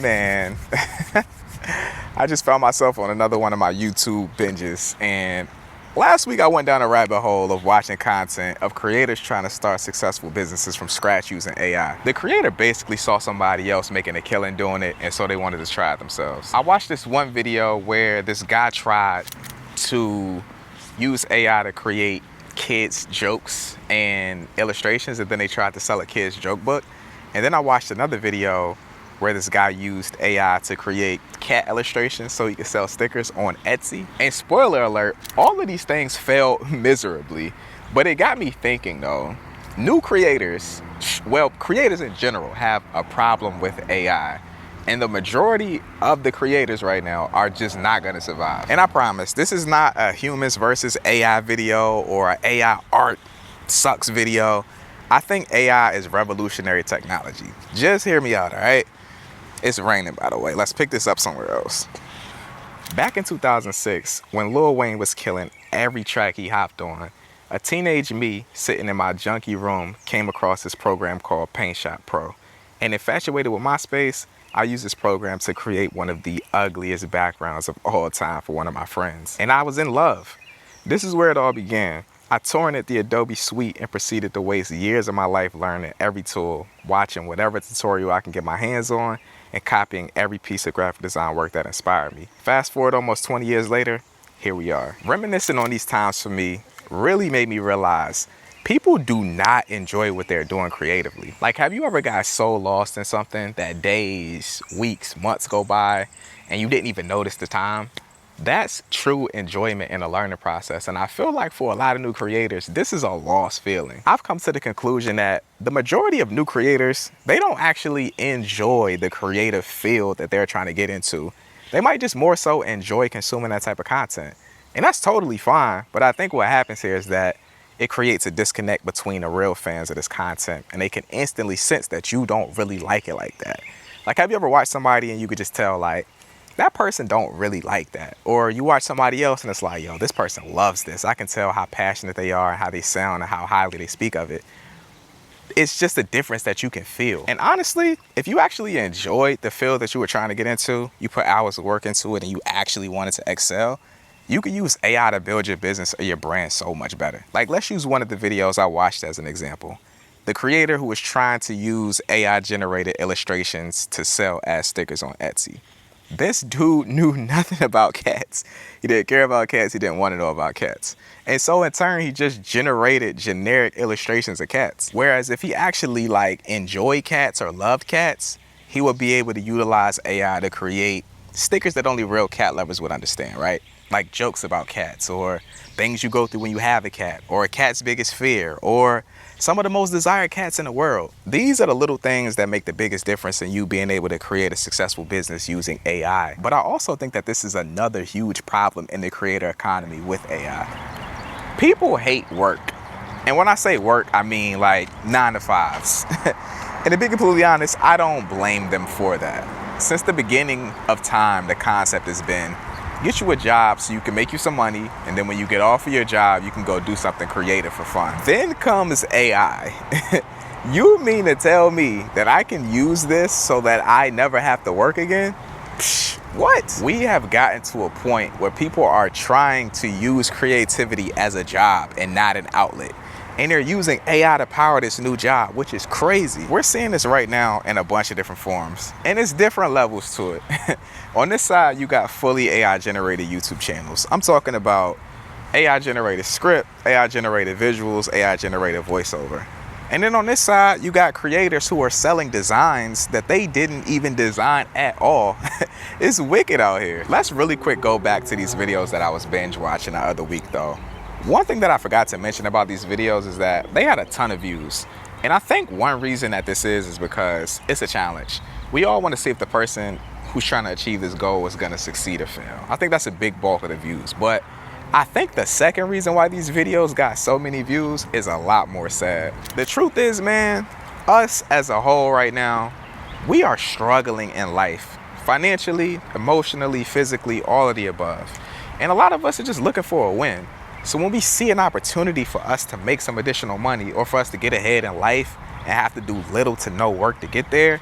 man. I just found myself on another one of my YouTube binges, and last week I went down a rabbit hole of watching content of creators trying to start successful businesses from scratch using AI. The creator basically saw somebody else making a killing doing it, and so they wanted to try it themselves. I watched this one video where this guy tried to use AI to create kids jokes and illustrations, and then they tried to sell a kids joke book. And then I watched another video where this guy used AI to create cat illustrations so he could sell stickers on Etsy. And spoiler alert, all of these things failed miserably. But it got me thinking though, new creators, well, creators in general have a problem with AI. And the majority of the creators right now are just not gonna survive. And I promise, this is not a humans versus AI video or an AI art sucks video. I think AI is revolutionary technology. Just hear me out, all right? It's raining, by the way. Let's pick this up somewhere else. Back in 2006, when Lil Wayne was killing every track he hopped on, a teenage me sitting in my junky room came across this program called Paint Shop Pro. And infatuated with my space, I used this program to create one of the ugliest backgrounds of all time for one of my friends. And I was in love. This is where it all began. I torrented the Adobe suite and proceeded to waste years of my life learning every tool, watching whatever tutorial I can get my hands on, and copying every piece of graphic design work that inspired me. Fast forward almost 20 years later, here we are. Reminiscing on these times for me really made me realize people do not enjoy what they're doing creatively. Like, have you ever got so lost in something that days, weeks, months go by and you didn't even notice the time? That's true enjoyment in a learning process. And I feel like for a lot of new creators, this is a lost feeling. I've come to the conclusion that the majority of new creators, they don't actually enjoy the creative field that they're trying to get into. They might just more so enjoy consuming that type of content. And that's totally fine. But I think what happens here is that it creates a disconnect between the real fans of this content, and they can instantly sense that you don't really like it like that. Like, have you ever watched somebody and you could just tell, like, that person don't really like that? Or you watch somebody else and it's like, yo, this person loves this. I can tell how passionate they are and how they sound and how highly they speak of it. It's just a difference that you can feel. And honestly, if you actually enjoyed the field that you were trying to get into, you put hours of work into it and you actually wanted to excel, you could use AI to build your business or your brand so much better. Like, let's use one of the videos I watched as an example. The creator who was trying to use AI generated illustrations to sell as stickers on Etsy. This dude knew nothing about cats. He didn't care about cats. He didn't want to know about cats. And so in turn, he just generated generic illustrations of cats. Whereas if he actually enjoyed cats or loved cats, he would be able to utilize AI to create stickers that only real cat lovers would understand, right? Like jokes about cats, or things you go through when you have a cat, or a cat's biggest fear, or some of the most desired cats in the world. These are the little things that make the biggest difference in you being able to create a successful business using AI. But I also think that this is another huge problem in the creator economy with AI. People hate work. And when I say work, I mean like 9 to 5s. And to be completely honest, I don't blame them for that. Since the beginning of time, the concept has been, get you a job so you can make you some money, and then when you get off of your job, you can go do something creative for fun. Then comes AI. You mean to tell me that I can use this so that I never have to work again? Psh, what? We have gotten to a point where people are trying to use creativity as a job and not an outlet. And they're using AI to power this new job, which is crazy. We're seeing this right now in a bunch of different forms, and it's different levels to it. On this side, you got fully AI generated YouTube channels. I'm talking about AI generated script, AI generated visuals, AI generated voiceover. And then on this side, you got creators who are selling designs that they didn't even design at all. It's wicked out here. Let's really quick go back to these videos that I was binge watching the other week though. One thing that I forgot to mention about these videos is that they had a ton of views. And I think one reason that this is because it's a challenge. We all want to see if the person who's trying to achieve this goal is going to succeed or fail. I think that's a big bulk of the views. But I think the second reason why these videos got so many views is a lot more sad. The truth is, man, us as a whole right now, we are struggling in life. Financially, emotionally, physically, all of the above. And a lot of us are just looking for a win. So when we see an opportunity for us to make some additional money, or for us to get ahead in life and have to do little to no work to get there,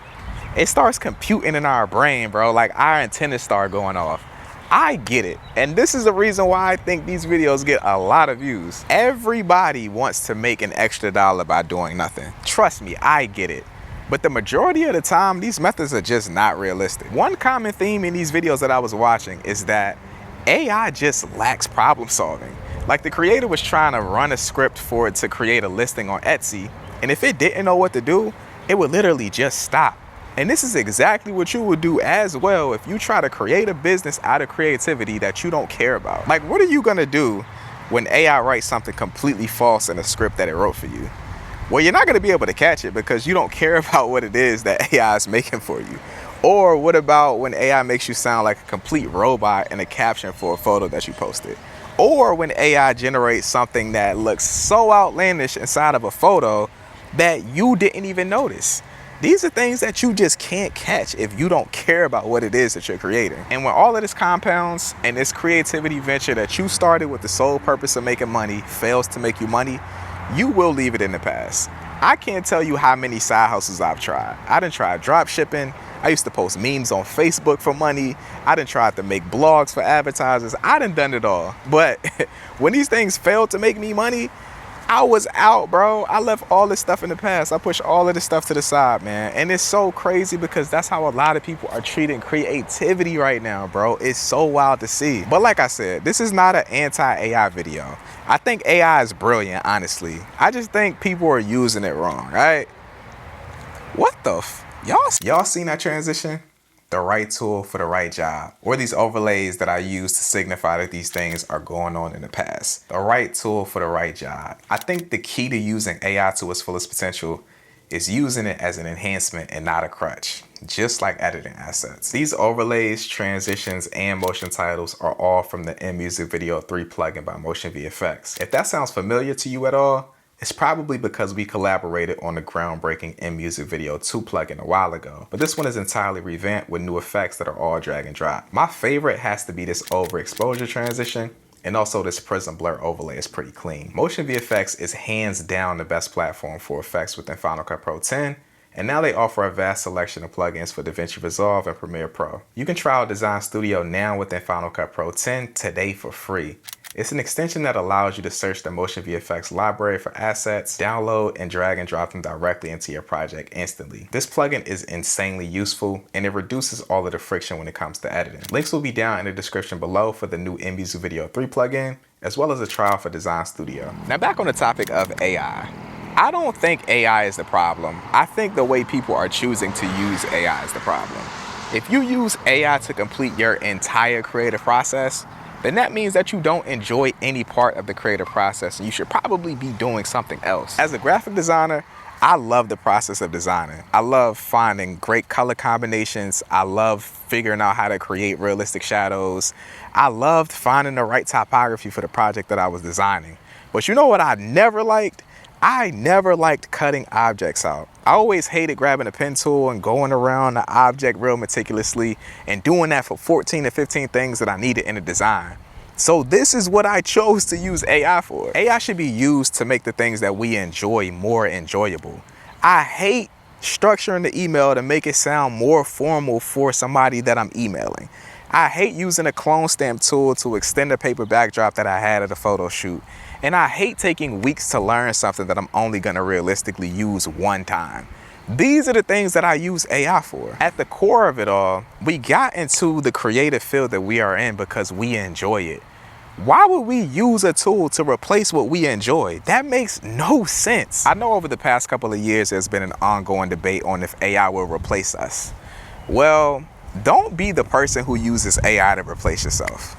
it starts computing in our brain, bro. Like our antennas start going off. I get it. And this is the reason why I think these videos get a lot of views. Everybody wants to make an extra dollar by doing nothing. Trust me, I get it. But the majority of the time, these methods are just not realistic. One common theme in these videos that I was watching is that AI just lacks problem solving. Like the creator was trying to run a script for it to create a listing on Etsy, and if it didn't know what to do, it would literally just stop. And this is exactly what you would do as well if you try to create a business out of creativity that you don't care about. Like, what are you gonna do when AI writes something completely false in a script that it wrote for you? Well, you're not gonna be able to catch it because you don't care about what it is that AI is making for you. Or what about when AI makes you sound like a complete robot in a caption for a photo that you posted? Or when AI generates something that looks so outlandish inside of a photo that you didn't even notice. These are things that you just can't catch if you don't care about what it is that you're creating. And when all of this compounds and this creativity venture that you started with the sole purpose of making money fails to make you money, you will leave it in the past. I can't tell you how many side hustles I've tried. I done tried drop shipping. I used to post memes on Facebook for money. I done tried to make blogs for advertisers. I done it all. But when these things failed to make me money, I was out, bro. I left all this stuff in the past. I pushed all of this stuff to the side, man. And it's so crazy because that's how a lot of people are treating creativity right now, bro. It's so wild to see. But like I said, this is not an anti-AI video. I think AI is brilliant, honestly. I just think people are using it wrong, right? What the y'all seen that transition? The right tool for the right job, or these overlays that I use to signify that these things are going on in the past. The right tool for the right job. I think the key to using AI to its fullest potential is using it as an enhancement and not a crutch, just like editing assets. These overlays, transitions, and motion titles are all from the InMusic Video 3 plugin by Motion VFX. If that sounds familiar to you at all, it's probably because we collaborated on the groundbreaking InMusic Video 2 plugin a while ago, but this one is entirely revamped with new effects that are all drag and drop. My favorite has to be this overexposure transition, and also this prism blur overlay is pretty clean. Motion VFX is hands down the best platform for effects within Final Cut Pro 10, and now they offer a vast selection of plugins for DaVinci Resolve and Premiere Pro. You can try out Design Studio now within Final Cut Pro 10 today for free. It's an extension that allows you to search the Motion VFX library for assets, download, and drag and drop them directly into your project instantly. This plugin is insanely useful, and it reduces all of the friction when it comes to editing. Links will be down in the description below for the new InMusic Video 3 plugin, as well as a trial for Design Studio. Now back on the topic of AI. I don't think AI is the problem. I think the way people are choosing to use AI is the problem. If you use AI to complete your entire creative process, then that means that you don't enjoy any part of the creative process and you should probably be doing something else. As a graphic designer, I love the process of designing. I love finding great color combinations. I love figuring out how to create realistic shadows. I loved finding the right typography for the project that I was designing. But you know what I never liked? I never liked cutting objects out. I always hated grabbing a pen tool and going around the object real meticulously and doing that for 14 to 15 things that I needed in a design. So this is what I chose to use AI for. AI should be used to make the things that we enjoy more enjoyable. I hate structuring the email to make it sound more formal for somebody that I'm emailing. I hate using a clone stamp tool to extend a paper backdrop that I had at a photo shoot. And I hate taking weeks to learn something that I'm only gonna realistically use one time. These are the things that I use AI for. At the core of it all, we got into the creative field that we are in because we enjoy it. Why would we use a tool to replace what we enjoy? That makes no sense. I know over the past couple of years, there's been an ongoing debate on if AI will replace us. Well, don't be the person who uses AI to replace yourself.